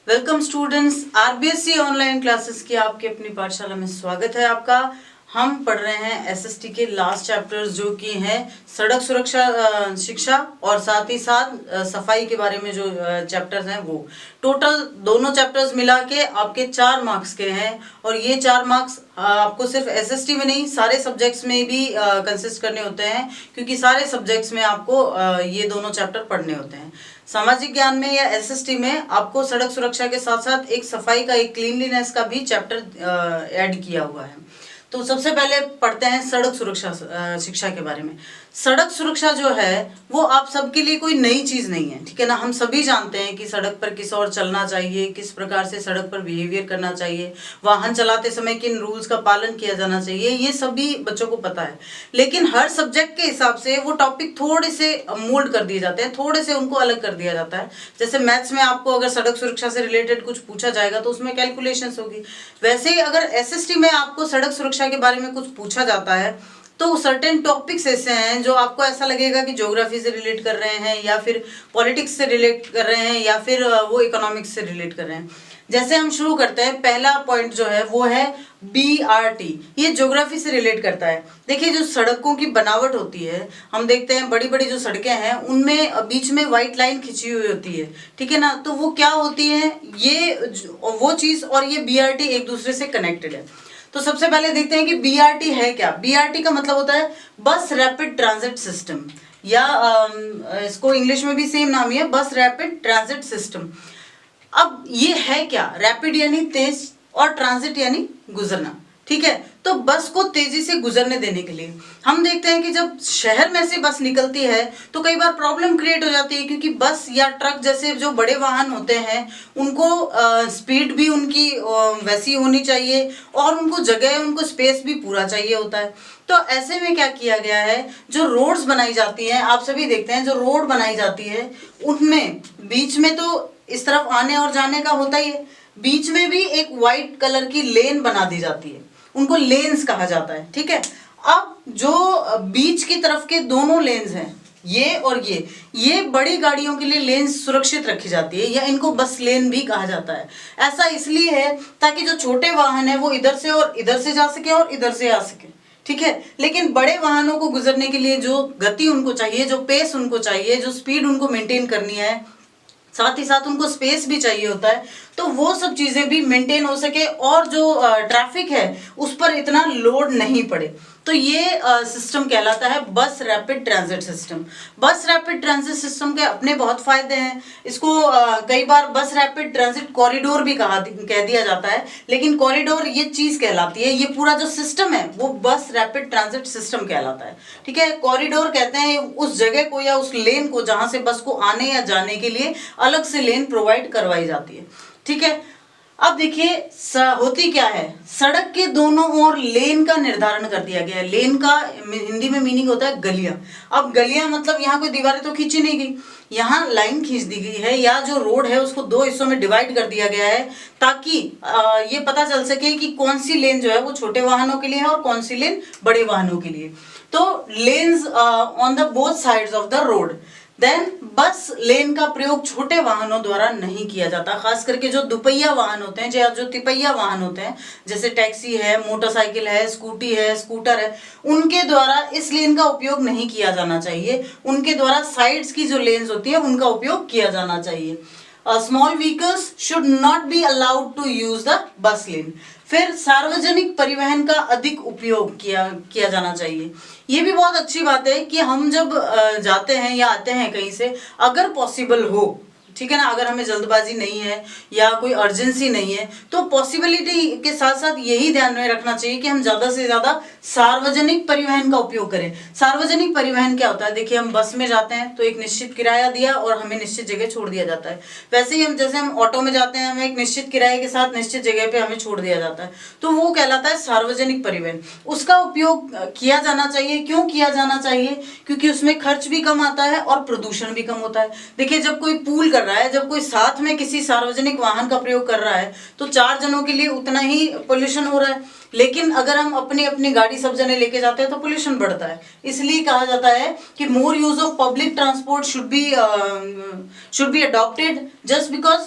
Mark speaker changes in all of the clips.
Speaker 1: Welcome students, RBSC online classes की आपकी अपनी पाठशाला में स्वागत है आपका। हम पढ़ रहे हैं एसएसटी के लास्ट चैप्टर्स जो कि हैं सड़क सुरक्षा शिक्षा और साथ ही साथ सफाई के बारे में जो चैप्टर्स हैं वो टोटल दोनों चैप्टर्स मिला के आपके 4 मार्क्स के हैं। और ये 4 मार्क्स आपको सिर्फ एसएसटी में नहीं सारे सब्जेक्ट्स में भी कंसिस्ट करने होते हैं, क्योंकि सारे सब्जेक्ट्स में आपको ये दोनों चैप्टर पढ़ने होते हैं। सामाजिक ज्ञान में या एसएसटी में आपको सड़क सुरक्षा के साथ साथ एक सफाई का, एक क्लीनलीनेस का भी चैप्टर ऐड किया हुआ है। तो सबसे पहले पढ़ते हैं सड़क सुरक्षा शिक्षा के बारे में। सड़क सुरक्षा जो है वो आप सबके लिए कोई नई चीज नहीं है, ठीक है ना। हम सभी जानते हैं कि सड़क पर किस ओर चलना चाहिए, किस प्रकार से सड़क पर बिहेवियर करना चाहिए, वाहन चलाते समय किन रूल्स का पालन किया जाना चाहिए, ये सभी बच्चों को पता है। लेकिन हर सब्जेक्ट के हिसाब से वो टॉपिक थोड़े से मोल्ड कर दिए जाते हैं, थोड़े से उनको अलग कर दिया जाता है। जैसे मैथ्स में आपको अगर सड़क सुरक्षा से रिलेटेड कुछ पूछा जाएगा तो उसमें कैलकुलेशंस होगी। वैसे ही अगर एसएसटी में आपको सड़क सुरक्षा के बारे में कुछ पूछा जाता है तो सर्टेन टॉपिक्स ऐसे हैं जो आपको ऐसा लगेगा कि ज्योग्राफी से रिलेट कर रहे हैं या फिर पॉलिटिक्स से रिलेट कर रहे हैं या फिर वो इकोनॉमिक्स से रिलेट कर रहे हैं। जैसे हम शुरू करते हैं, पहला पॉइंट जो है वो है बीआरटी। ये ज्योग्राफी से रिलेट करता है। देखिए जो सड़कों की बनावट होती है, हम देखते हैं बड़ी बड़ी जो सड़कें हैं उनमें बीच में व्हाइट लाइन खिंची हुई होती है, ठीक है ना। तो वो क्या होती है, ये वो चीज और ये बीआरटी एक दूसरे से कनेक्टेड है। तो सबसे पहले देखते हैं कि बीआरटी है क्या। बीआरटी का मतलब होता है बस रैपिड ट्रांजिट सिस्टम, या इसको इंग्लिश में भी सेम नाम ही है, बस रैपिड ट्रांजिट सिस्टम। अब ये है क्या, रैपिड यानी तेज और ट्रांजिट यानी गुजरना, ठीक है। तो बस को तेजी से गुजरने देने के लिए हम देखते हैं कि जब शहर में से बस निकलती है तो कई बार प्रॉब्लम क्रिएट हो जाती है, क्योंकि बस या ट्रक जैसे जो बड़े वाहन होते हैं उनको स्पीड भी उनकी वैसी होनी चाहिए और उनको जगह, उनको स्पेस भी पूरा चाहिए होता है। तो ऐसे में क्या किया गया है, जो रोड्स बनाई जाती हैं, आप सभी देखते हैं जो रोड बनाई जाती है उनमें बीच में तो इस तरफ आने और जाने का होता ही है, बीच में भी एक व्हाइट कलर की लेन बना दी जाती है, उनको लेन्स कहा जाता है, ठीक है। अब जो बीच की तरफ के दोनों लेन्स हैं, ये और ये बड़ी गाड़ियों के लिए लेन्स सुरक्षित रखी जाती है, या इनको बस लेन भी कहा जाता है। ऐसा इसलिए है ताकि जो छोटे वाहन है वो इधर से और इधर से जा सके और इधर से आ सके, ठीक है। लेकिन बड़े वाहनों को गुजरने के लिए जो गति उनको चाहिए, जो पेस उनको चाहिए, जो स्पीड उनको मेंटेन करनी है, साथ ही साथ उनको स्पेस भी चाहिए होता है, तो वो सब चीजें भी मेंटेन हो सके और जो ट्रैफिक है उस पर इतना लोड नहीं पड़े। तो ये सिस्टम कहलाता है बस रैपिड ट्रांजिट सिस्टम। बस रैपिड ट्रांजिट सिस्टम के अपने बहुत फायदे हैं। इसको कई बार बस रैपिड ट्रांजिट कॉरिडोर भी कह दिया जाता है, लेकिन कॉरिडोर ये चीज कहलाती है, ये पूरा जो सिस्टम है वो बस रैपिड ट्रांजिट सिस्टम कहलाता है, ठीक है। कॉरिडोर कहते हैं उस जगह को या उस लेन को जहां से बस को आने या जाने के लिए अलग से लेन प्रोवाइड करवाई जाती है, ठीक है। अब देखिए होती क्या है, सड़क के दोनों ओर लेन का निर्धारण कर दिया गया है। लेन का हिंदी में मीनिंग होता है गलियां। अब गलियां मतलब यहाँ कोई दीवारें तो खींची नहीं गई, यहाँ लाइन खींच दी गई है, या जो रोड है उसको 2 हिस्सों में डिवाइड कर दिया गया है ताकि ये पता चल सके कि कौन सी लेन जो है वो छोटे वाहनों के लिए है और कौन सी लेन बड़े वाहनों के लिए। तो lanes on the both sides of the road. Then bus lane का प्रयोग छोटे वाहनों द्वारा नहीं किया जाता, खास करके जो दुपहिया वाहन होते हैं या जो तिपहिया वाहन होते हैं, जैसे टैक्सी है, मोटरसाइकिल है, स्कूटी है, स्कूटर है, उनके द्वारा इस लेन का उपयोग नहीं किया जाना चाहिए। उनके द्वारा साइड्स की जो लेन्स होती है उनका उपयोग किया जाना चाहिए। Small vehicles should not be allowed to use the bus lane. फिर सार्वजनिक परिवहन का अधिक उपयोग किया जाना चाहिए। ये भी बहुत अच्छी बात है कि हम जब जाते हैं या आते हैं कहीं से, अगर पॉसिबल हो, ठीक है ना, अगर हमें जल्दबाजी नहीं है या कोई अर्जेंसी नहीं है, तो पॉसिबिलिटी के साथ साथ यही ध्यान में रखना चाहिए कि हम ज्यादा से ज्यादा सार्वजनिक परिवहन का उपयोग करें। सार्वजनिक परिवहन क्या होता है, देखिए हम बस में जाते हैं तो एक निश्चित किराया दिया और हमें निश्चित जगह छोड़ दिया जाता है। वैसे ही जैसे हम ऑटो में जाते हैं, हमें एक निश्चित किराए के साथ निश्चित जगह पे हमें छोड़ दिया जाता है, तो वो कहलाता है सार्वजनिक परिवहन। उसका उपयोग किया जाना चाहिए। क्यों किया जाना चाहिए? क्योंकि उसमें खर्च भी कम आता है और प्रदूषण भी कम होता है। देखिए जब कोई पूल कर रहा है, जब कोई साथ में किसी सार्वजनिक वाहन का प्रयोग कर रहा है तो 4 जनों के लिए उतना ही पोल्यूशन हो रहा है। लेकिन अगर हम अपनी अपनी गाड़ी सब जने लेके जाते हैं तो पोल्यूशन बढ़ता है। इसलिए कहा जाता है कि more use of public transport should be adopted just because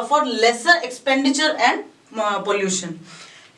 Speaker 1: for lesser expenditure and pollution.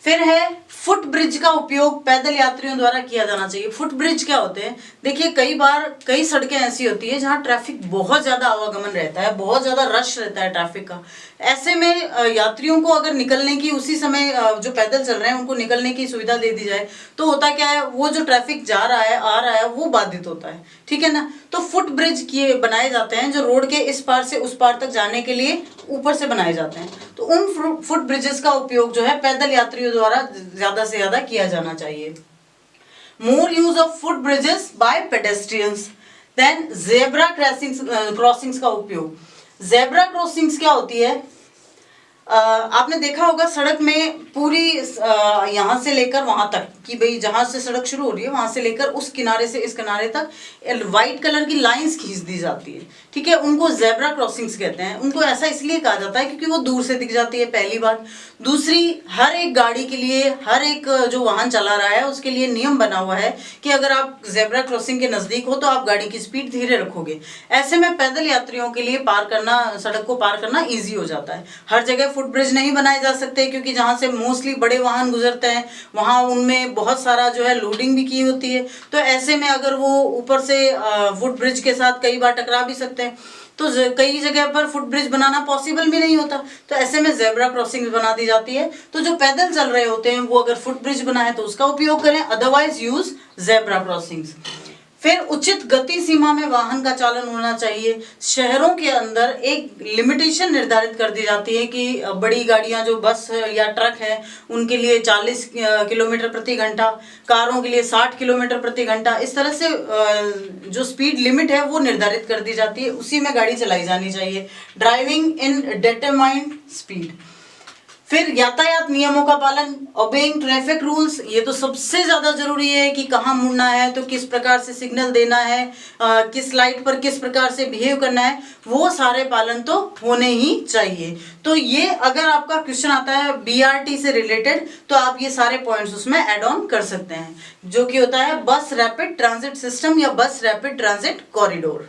Speaker 1: फिर है फुट ब्रिज का उपयोग पैदल यात्रियों द्वारा किया जाना चाहिए। फुट ब्रिज क्या होते हैं? देखिए, कई बार कई सड़कें ऐसी होती है जहाँ ट्रैफिक बहुत ज्यादा आवागमन रहता है, बहुत ज्यादा रश रहता है ट्रैफिक का। ऐसे में यात्रियों को अगर निकलने की उसी समय जो पैदल चल रहे हैं उनको निकलने की सुविधा दे दी जाए तो होता क्या है, वो जो ट्रैफिक जा रहा है आ रहा है वो बाधित होता है, ठीक है ना। तो फुट ब्रिज किए बनाए जाते हैं जो रोड के इस पार से उस पार तक जाने के लिए ऊपर से बनाए जाते हैं। तो उन फुट ब्रिजेस का उपयोग जो है पैदल यात्रियों द्वारा ज्यादा से ज्यादा किया जाना चाहिए। More use of foot bridges by pedestrians. Then zebra crossings का उपयोग। जेब्रा क्रॉसिंग्स क्या होती है? आपने देखा होगा सड़क में पूरी यहाँ से लेकर वहां तक कि भाई जहां से सड़क शुरू हो रही है वहां से लेकर उस किनारे से इस किनारे तक व्हाइट कलर की लाइंस खींच दी जाती है, ठीक है। उनको जेब्रा क्रॉसिंग्स कहते हैं। उनको ऐसा इसलिए कहा जाता है क्योंकि वो दूर से दिख जाती है, पहली बात। दूसरी, हर एक गाड़ी के लिए, हर एक जो वाहन चला रहा है उसके लिए नियम बना हुआ है कि अगर आप जेब्रा क्रॉसिंग के नजदीक हो तो आप गाड़ी की स्पीड धीरे रखोगे। ऐसे में पैदल यात्रियों के लिए पार करना, सड़क को पार करना ईजी हो जाता है। हर जगह फुट ब्रिज नहीं बनाए जा सकते क्योंकि जहां से मोस्टली बड़े वाहन गुजरते हैं वहां उनमें बहुत सारा जो है लोडिंग भी की होती है। तो ऐसे में अगर वो ऊपर से फुट ब्रिज के साथ कई बार टकरा भी सकते हैं, तो कई जगह पर फुट ब्रिज बनाना पॉसिबल भी नहीं होता। तो ऐसे में जेब्रा क्रॉसिंग बना दी जाती है। तो जो पैदल चल रहे होते हैं वो अगर फुट ब्रिज बना है तो उसका उपयोग करें, अदरवाइज यूज जेब्रा क्रॉसिंग्स। फिर उचित गति सीमा में वाहन का चालन होना चाहिए। शहरों के अंदर एक लिमिटेशन निर्धारित कर दी जाती है कि बड़ी गाड़ियां जो बस या ट्रक है उनके लिए 40 किलोमीटर प्रति घंटा, कारों के लिए 60 किलोमीटर प्रति घंटा, इस तरह से जो स्पीड लिमिट है वो निर्धारित कर दी जाती है, उसी में गाड़ी चलाई जानी चाहिए। Driving in determined speed. फिर यातायात नियमों का पालन, ओबेइंग ट्रैफिक रूल्स। ये तो सबसे ज्यादा जरूरी है कि कहाँ मुड़ना है तो किस प्रकार से सिग्नल देना है, किस लाइट पर किस प्रकार से बिहेव करना है, वो सारे पालन तो होने ही चाहिए। तो ये अगर आपका क्वेश्चन आता है बीआरटी से रिलेटेड तो आप ये सारे पॉइंट्स उसमें ऐड ऑन कर सकते हैं, जो कि होता है बस रैपिड ट्रांजिट सिस्टम या बस रैपिड ट्रांजिट कॉरिडोर।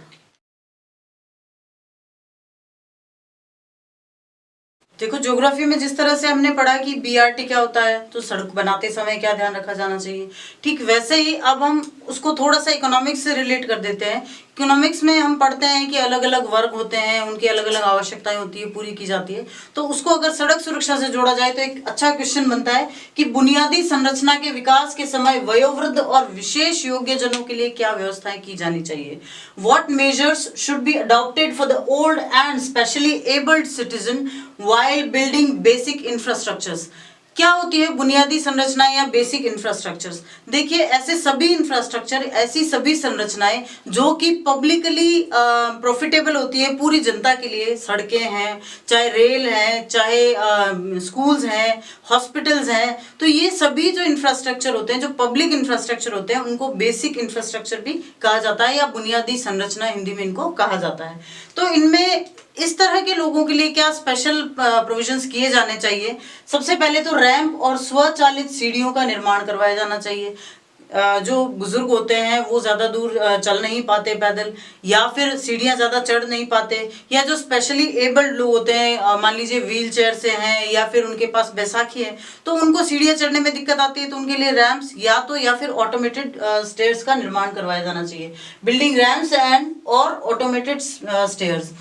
Speaker 1: देखो, ज्योग्राफी में जिस तरह से हमने पढ़ा कि बीआरटी क्या होता है तो सड़क बनाते समय क्या ध्यान रखा जाना चाहिए, ठीक वैसे ही अब हम उसको थोड़ा सा इकोनॉमिक्स से रिलेट कर देते हैं। इकोनॉमिक्स में हम पढ़ते हैं कि अलग अलग वर्ग होते हैं, उनकी अलग अलग आवश्यकताएं होती है, पूरी की जाती है। तो उसको अगर सड़क सुरक्षा से जोड़ा जाए तो एक अच्छा क्वेश्चन बनता है कि बुनियादी संरचना के विकास के समय वयोवृद्ध और विशेष योग्य जनों के लिए क्या व्यवस्थाएं की जानी चाहिए। What measures should be adopted for the old and specially abled citizen while building basic infrastructures। क्या होती है बुनियादी संरचनाएं या बेसिक इंफ्रास्ट्रक्चर्स? देखिए, ऐसे सभी इंफ्रास्ट्रक्चर, ऐसी सभी संरचनाएं जो कि पब्लिकली प्रॉफिटेबल होती है पूरी जनता के लिए, सड़कें हैं, चाहे रेल है, चाहे स्कूल्स हैं, हॉस्पिटल्स हैं, तो ये सभी जो इंफ्रास्ट्रक्चर होते हैं, जो पब्लिक इंफ्रास्ट्रक्चर होते हैं, उनको बेसिक इंफ्रास्ट्रक्चर भी कहा जाता है या बुनियादी संरचना हिंदी में इनको कहा जाता है। तो इनमें इस तरह के लोगों के लिए क्या स्पेशल प्रोविजंस किए जाने चाहिए? सबसे पहले तो रैंप और स्वचालित सीढ़ियों का निर्माण करवाया जाना चाहिए। जो बुजुर्ग होते हैं वो ज्यादा दूर चल नहीं पाते पैदल, या फिर सीढ़ियां ज्यादा चढ़ नहीं पाते, या जो स्पेशली एबल्ड लोग होते हैं, मान लीजिए व्हील चेयर से हैं या फिर उनके पास बैसाखी है, तो उनको सीढ़ियां चढ़ने में दिक्कत आती है, तो उनके लिए रैम्प्स या फिर ऑटोमेटेड स्टेयर्स का निर्माण करवाया जाना चाहिए। बिल्डिंग रैम्प्स एंड और ऑटोमेटेड स्टेयर्स।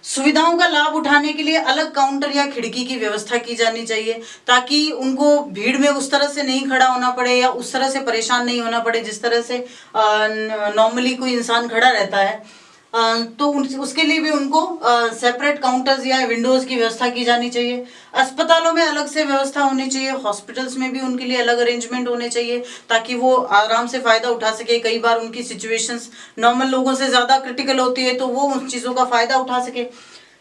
Speaker 1: सुविधाओं का लाभ उठाने के लिए अलग काउंटर या खिड़की की व्यवस्था की जानी चाहिए ताकि उनको भीड़ में उस तरह से नहीं खड़ा होना पड़े या उस तरह से परेशान नहीं होना पड़े जिस तरह से नॉर्मली कोई इंसान खड़ा रहता है। तो उसके लिए भी उनको सेपरेट काउंटर्स या विंडोज की व्यवस्था की जानी चाहिए। अस्पतालों में अलग से व्यवस्था होनी चाहिए, हॉस्पिटल्स में भी उनके लिए अलग अरेंजमेंट होने चाहिए ताकि वो आराम से फायदा उठा सके। कई बार उनकी सिचुएशंस नॉर्मल लोगों से ज्यादा क्रिटिकल होती है तो वो उन चीजों का फायदा उठा सके।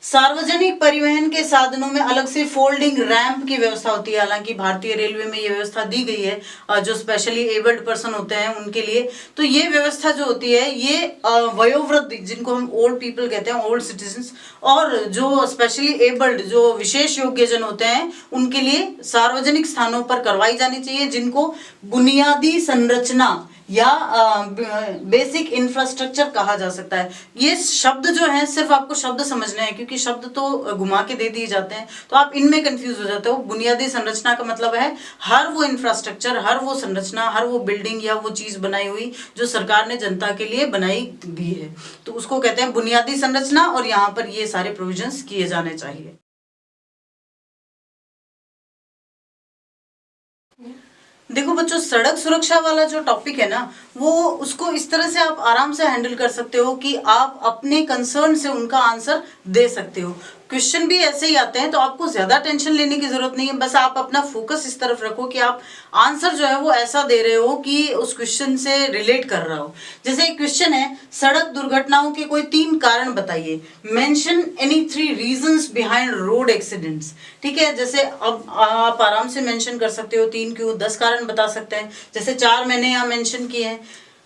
Speaker 1: सार्वजनिक परिवहन के साधनों में अलग से फोल्डिंग रैंप की व्यवस्था होती है। हालांकि भारतीय रेलवे में ये व्यवस्था दी गई है जो स्पेशली एबल्ड पर्सन होते हैं उनके लिए। तो ये व्यवस्था जो होती है ये वयोवृद्ध, जिनको हम ओल्ड पीपल कहते हैं, ओल्ड सिटीजन्स, और जो स्पेशली एबल्ड, जो विशेष योग्यजन होते हैं, उनके लिए सार्वजनिक स्थानों पर करवाई जानी चाहिए, जिनको बुनियादी संरचना या बेसिक इंफ्रास्ट्रक्चर कहा जा सकता है। ये शब्द जो है सिर्फ आपको शब्द समझने हैं, क्योंकि शब्द तो घुमा के दे दिए जाते हैं, तो आप इनमें कंफ्यूज हो जाते हो। बुनियादी संरचना का मतलब है हर वो इंफ्रास्ट्रक्चर, हर वो संरचना, हर वो बिल्डिंग या वो चीज बनाई हुई जो सरकार ने जनता के लिए बनाई दी है, तो उसको कहते हैं बुनियादी संरचना, और यहाँ पर ये सारे प्रोविजंस किए जाने चाहिए। देखो बच्चों, सड़क सुरक्षा वाला जो टॉपिक है ना, वो उसको इस तरह से आप आराम से हैंडल कर सकते हो कि आप अपने कंसर्न से उनका आंसर दे सकते हो। क्वेश्चन भी ऐसे ही आते हैं, तो आपको ज्यादा टेंशन लेने की जरूरत नहीं है। बस आप अपना फोकस इस तरफ रखो कि आप आंसर जो है वो ऐसा दे रहे हो कि उस क्वेश्चन से रिलेट कर रहा हो। जैसे एक क्वेश्चन है, सड़क दुर्घटनाओं के कोई 3 कारण बताइए। Mention any 3 reasons behind road accidents. ठीक है, जैसे अब आप आराम से मेंशन कर सकते हो, 3 क्यों 10 कारण बता सकते हैं। जैसे 4 मैंने यहाँ मेंशन किए हैं।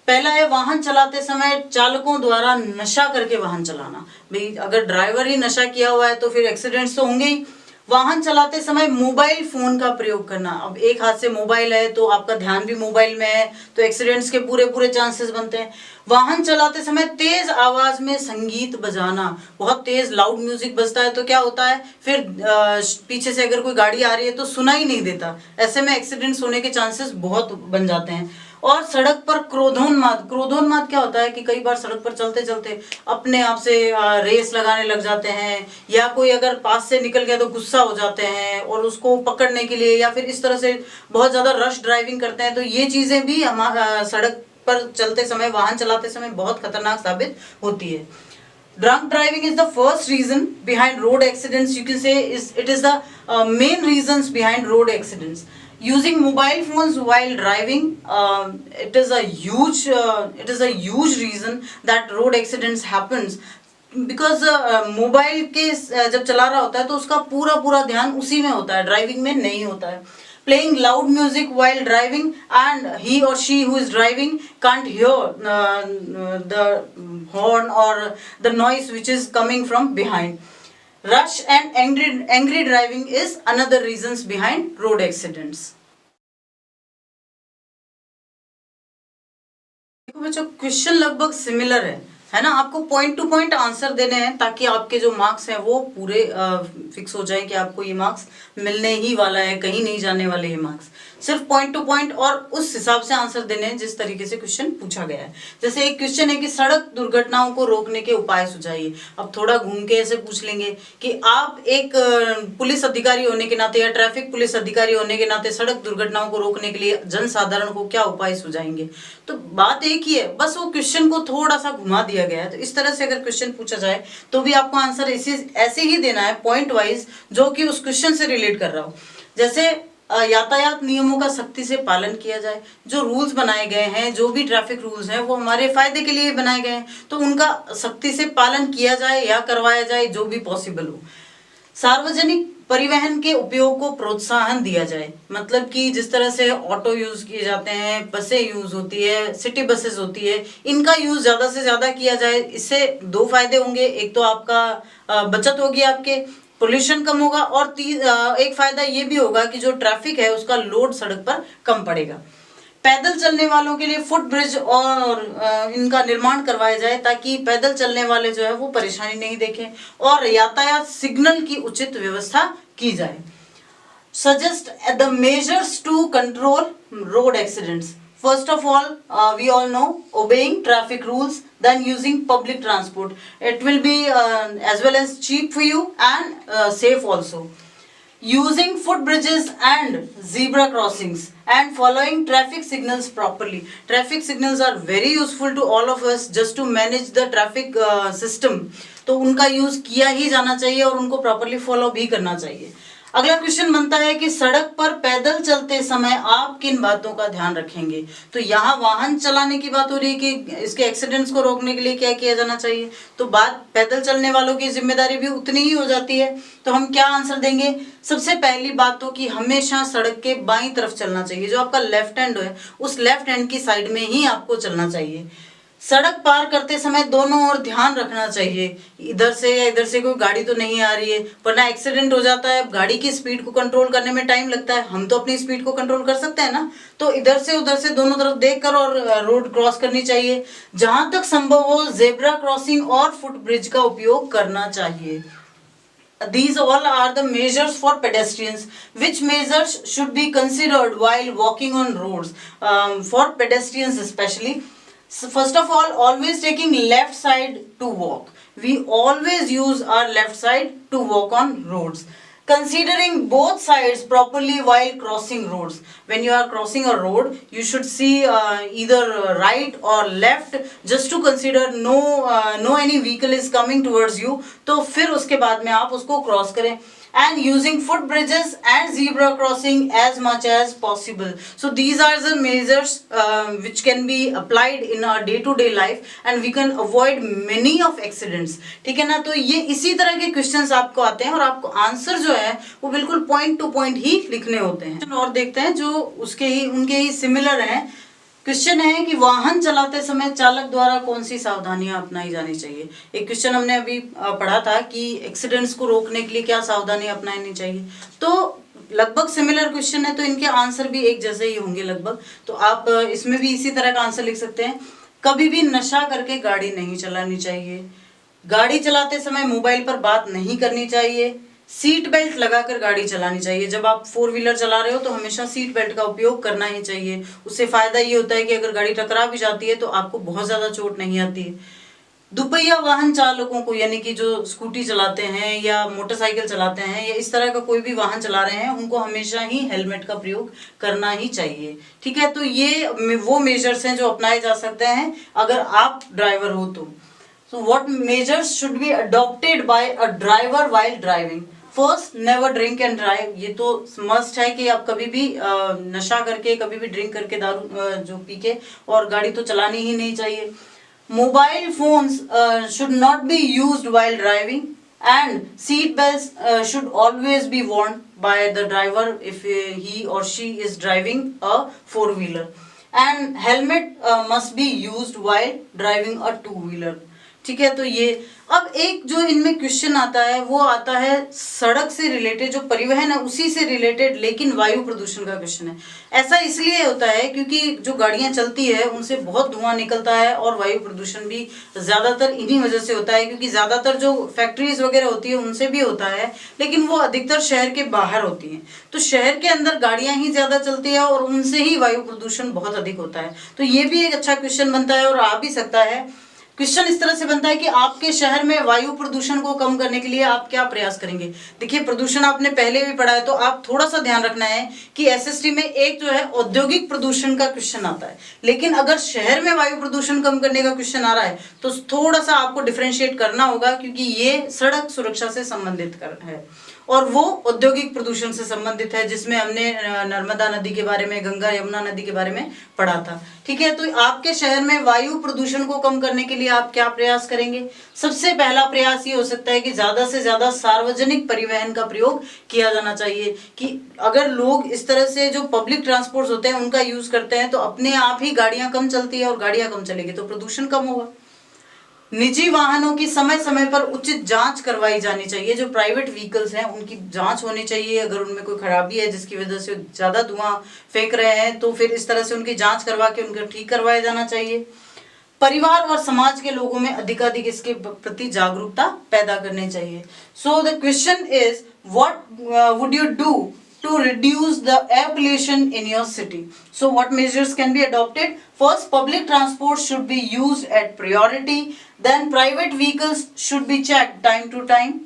Speaker 1: पहला है, वाहन चलाते समय चालकों द्वारा नशा करके वाहन चलाना। भाई अगर ड्राइवर ही नशा किया हुआ है तो फिर एक्सीडेंट्स तो होंगे ही। वाहन चलाते समय मोबाइल फोन का प्रयोग करना। अब एक हाथ से मोबाइल है तो आपका ध्यान भी मोबाइल में है, तो एक्सीडेंट्स के पूरे चांसेस बनते हैं। वाहन चलाते समय तेज आवाज में संगीत बजाना। बहुत तेज लाउड म्यूजिक बजता है तो क्या होता है, फिर पीछे से अगर कोई गाड़ी आ रही है तो सुना ही नहीं देता। ऐसे में एक्सीडेंट्स होने के चांसेस बहुत बन जाते हैं। और सड़क पर क्रोधोन्माद। क्रोधोन्माद क्या होता है कि कई बार सड़क पर चलते चलते अपने आप से रेस लगाने लग जाते हैं, या कोई अगर पास से निकल गया तो गुस्सा हो जाते हैं और उसको पकड़ने के लिए, या फिर इस तरह से बहुत ज्यादा रश ड्राइविंग करते हैं। तो ये चीजें भी हमारा सड़क पर चलते समय, वाहन चलाते समय बहुत खतरनाक साबित होती है। Drunk driving is the first reason behind road accidents. You can say it is the main reasons behind road accidents. Using mobile phones while driving, it is a huge reason that road accidents happens. Because mobile के जब चला रहा होता है तो उसका पूरा ध्यान उसी में होता है, ड्राइविंग में नहीं होता है। Playing loud music while driving, and he or she who is driving can't hear the horn or the noise which is coming from behind. Rush and angry driving is another reasons behind road accidents. देखो बच्चों, question लगभग similar है ना। आपको point two point answer देने हैं ताकि आपके जो मार्क्स हैं वो पूरे फिक्स हो जाए कि आपको ये मार्क्स मिलने ही वाला है, कहीं नहीं जाने वाले ये मार्क्स। सिर्फ पॉइंट टू पॉइंट और उस हिसाब से आंसर देने हैं जिस तरीके से क्वेश्चन पूछा गया है। जैसे एक क्वेश्चन है कि सड़क दुर्घटनाओं को रोकने के उपाय सुझाइए। अब थोड़ा घूम के ऐसे पूछ लेंगे कि आप एक पुलिस अधिकारी होने के नाते या ट्रैफिक पुलिस अधिकारी होने के नाते सड़क दुर्घटनाओं को रोकने के लिए जनसाधारण को क्या उपाय सुझाएंगे। तो बात एक ही है, बस वो क्वेश्चन को थोड़ा सा घुमा दिया गया है। तो इस तरह से अगर क्वेश्चन पूछा जाए तो भी आपको आंसर ऐसे ही देना है, पॉइंट वाइज, जो कि उस क्वेश्चन से रिलेट कर रहा हो। जैसे यातायात नियमों का सख्ती से पालन किया जाए। जो रूल्स बनाए गए हैं, जो भी ट्रैफिक रूल्स हैं, वो हमारे फायदे के लिए बनाए गए हैं, तो उनका सख्ती से पालन किया जाए या करवाया जाए, जो भी पॉसिबल हो। सार्वजनिक परिवहन के उपयोग को प्रोत्साहन दिया जाए। मतलब कि जिस तरह से ऑटो यूज किए जाते हैं, बसें यूज होती है, सिटी बसेस होती है, इनका यूज ज्यादा से ज्यादा किया जाए। इससे 2 फायदे होंगे, एक तो आपका बचत होगी, आपके पोल्यूशन कम होगा, और एक फायदा ये भी होगा कि जो ट्रैफिक है उसका लोड सड़क पर कम पड़ेगा। पैदल चलने वालों के लिए फुट ब्रिज और इनका निर्माण करवाया जाए ताकि पैदल चलने वाले जो है वो परेशानी नहीं देखें, और यातायात सिग्नल की उचित व्यवस्था की जाए। Suggest the measures to control road accidents. First of all, we all know obeying traffic rules, then using public transport. It will be as well as cheap for you and safe also. Using footbridges and zebra crossings and following traffic signals properly. Traffic signals are very useful to all of us just to manage the traffic system. तो उनका use किया ही जाना चाहिए और उनको properly follow भी करना चाहिए। अगला क्वेश्चन बनता है कि सड़क पर पैदल चलते समय आप किन बातों का ध्यान रखेंगे। तो यहाँ वाहन चलाने की बात हो रही है कि इसके एक्सीडेंट्स को रोकने के लिए क्या किया जाना चाहिए, तो बात पैदल चलने वालों की जिम्मेदारी भी उतनी ही हो जाती है। तो हम क्या आंसर देंगे, सबसे पहली बात तो कि हमेशा सड़क के बाईं तरफ चलना चाहिए, जो आपका लेफ्ट हैंड है उस लेफ्ट हैंड की साइड में ही आपको चलना चाहिए। सड़क पार करते समय दोनों ओर ध्यान रखना चाहिए, इधर से या इधर से कोई गाड़ी तो नहीं आ रही है, वरना एक्सीडेंट हो जाता है। गाड़ी की स्पीड को कंट्रोल करने में टाइम लगता है, हम तो अपनी स्पीड को कंट्रोल कर सकते हैं ना। तो इधर से उधर से दोनों तरफ देखकर और रोड क्रॉस करनी चाहिए। जहां तक संभव हो जेब्रा क्रॉसिंग और फुट ब्रिज का उपयोग करना चाहिए। These all are the measures for pedestrians. Which measures should be considered while walking on roads? For pedestrians especially. So first of all, always taking left side to walk. We always use our left side to walk on roads. Considering both sides properly while crossing roads. When you are crossing a road, you should see either right or left, just to consider no any vehicle is coming towards you. तो फिर उसके बाद में आप उसको cross करें. And using foot bridges and zebra crossing as much as possible. So these are the measures which can be applied in our day-to-day life and we can avoid many of accidents. ठीक है ना, तो ये इसी तरह के questions आपको आते हैं और आपको आंसर जो है वो बिल्कुल पॉइंट टू पॉइंट ही लिखने होते हैं। और देखते हैं जो उनके ही सिमिलर हैं। क्वेश्चन है कि वाहन चलाते समय चालक द्वारा कौन सी सावधानियां अपनाई जानी चाहिए। एक क्वेश्चन हमने अभी पढ़ा था कि एक्सीडेंट्स को रोकने के लिए क्या सावधानियां अपनानी चाहिए, तो लगभग सिमिलर क्वेश्चन है, तो इनके आंसर भी एक जैसे ही होंगे लगभग। तो आप इसमें भी इसी तरह का आंसर लिख सकते हैं। कभी भी नशा करके गाड़ी नहीं चलानी चाहिए, गाड़ी चलाते समय मोबाइल पर बात नहीं करनी चाहिए, सीट बेल्ट लगाकर गाड़ी चलानी चाहिए। जब आप 4 व्हीलर चला रहे हो तो हमेशा सीट बेल्ट का उपयोग करना ही चाहिए। उससे फायदा ये होता है कि अगर गाड़ी टकरा भी जाती है तो आपको बहुत ज्यादा चोट नहीं आती है। दुपहिया वाहन चालकों को, यानी कि जो स्कूटी चलाते हैं या मोटरसाइकिल चलाते हैं या इस तरह का कोई भी वाहन चला रहे हैं, उनको हमेशा ही हेलमेट का प्रयोग करना ही चाहिए। ठीक है, तो ये वो मेजर्स हैं जो अपनाए जा सकते हैं अगर आप ड्राइवर हो तो। So what measures should be adopted by a driver while driving? First, never drink and drive. ये तो मस्ट है कि आप कभी भी नशा करके, कभी भी ड्रिंक करके, दारू जो पी के और गाड़ी तो चलानी ही नहीं चाहिए। Mobile phones should not be used while driving and seat belts should always be worn by the driver if he or she is driving a 4-wheeler, and helmet must be used while driving a 2-wheeler. ठीक है, तो ये अब एक जो इनमें question आता है वो आता है सड़क से रिलेटेड, जो परिवहन है उसी से रिलेटेड, लेकिन वायु प्रदूषण का क्वेश्चन है। ऐसा इसलिए होता है क्योंकि जो गाड़ियां चलती है उनसे बहुत धुआं निकलता है और वायु प्रदूषण भी ज्यादातर इन्हीं वजह से होता है, क्योंकि ज्यादातर जो फैक्ट्रीज वगैरह होती है उनसे भी होता है, लेकिन वो अधिकतर शहर के बाहर होती हैं। तो शहर के अंदर गाड़ियां ही ज्यादा चलती है और उनसे ही वायु प्रदूषण बहुत अधिक होता है। तो ये भी एक अच्छा क्वेश्चन बनता है और आ भी सकता है। क्वेश्चन इस तरह से बनता है कि आपके शहर में वायु प्रदूषण को कम करने के लिए आप क्या प्रयास करेंगे। देखिए, प्रदूषण आपने पहले भी पढ़ा है, तो आप थोड़ा सा ध्यान रखना है कि एसएसटी में एक जो है औद्योगिक प्रदूषण का क्वेश्चन आता है, लेकिन अगर शहर में वायु प्रदूषण कम करने का क्वेश्चन आ रहा है तो थोड़ा सा आपको डिफरेंशिएट करना होगा, क्योंकि ये सड़क सुरक्षा से संबंधित है और वो औद्योगिक प्रदूषण से संबंधित है, जिसमें हमने नर्मदा नदी के बारे में, गंगा यमुना नदी के बारे में पढ़ा था। ठीक है, तो आपके शहर में वायु प्रदूषण को कम करने के लिए आप क्या प्रयास करेंगे। सबसे पहला प्रयास ये हो सकता है कि ज्यादा से ज्यादा सार्वजनिक परिवहन का प्रयोग किया जाना चाहिए, कि अगर लोग इस तरह से जो पब्लिक ट्रांसपोर्ट होते हैं उनका यूज करते हैं तो अपने आप ही गाड़ियां कम चलती है और गाड़ियां कम चलेगी तो प्रदूषण कम होगा। निजी वाहनों की समय समय पर उचित जांच करवाई जानी चाहिए। जो प्राइवेट व्हीकल्स हैं उनकी जांच होनी चाहिए, अगर उनमें कोई खराबी है जिसकी वजह से ज्यादा धुआं फेंक रहे हैं तो फिर इस तरह से उनकी जांच करवा के उनको ठीक करवाया जाना चाहिए। परिवार और समाज के लोगों में अधिकाधिक इसके प्रति जागरूकता पैदा करनी चाहिए। So the question is, what would you do to reduce the air pollution in your city? So what measures can be adopted? First, public transport should be used at priority. Then private vehicles should be checked time to time.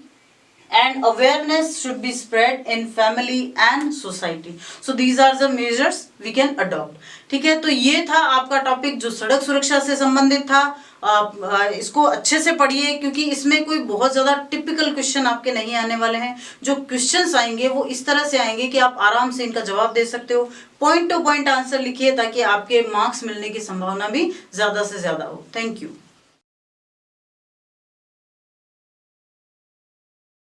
Speaker 1: And awareness should be spread in family and society. So these are the measures we can adopt. ठीक है, तो ये था आपका topic जो सड़क सुरक्षा से संबंधित था। आप इसको अच्छे से पढ़िए, क्योंकि इसमें कोई बहुत ज़्यादा टिपिकल क्वेश्चन आपके नहीं आने वाले हैं। जो क्वेश्चंस आएंगे वो इस तरह से आएंगे कि आप आराम से इनका जवाब दे सकते हो। पॉइंट टू पॉइंट आंसर लिखिए ताकि आपके मार्क्स मिलने की संभावना भी ज़्यादा से ज़्यादा हो। Thank you.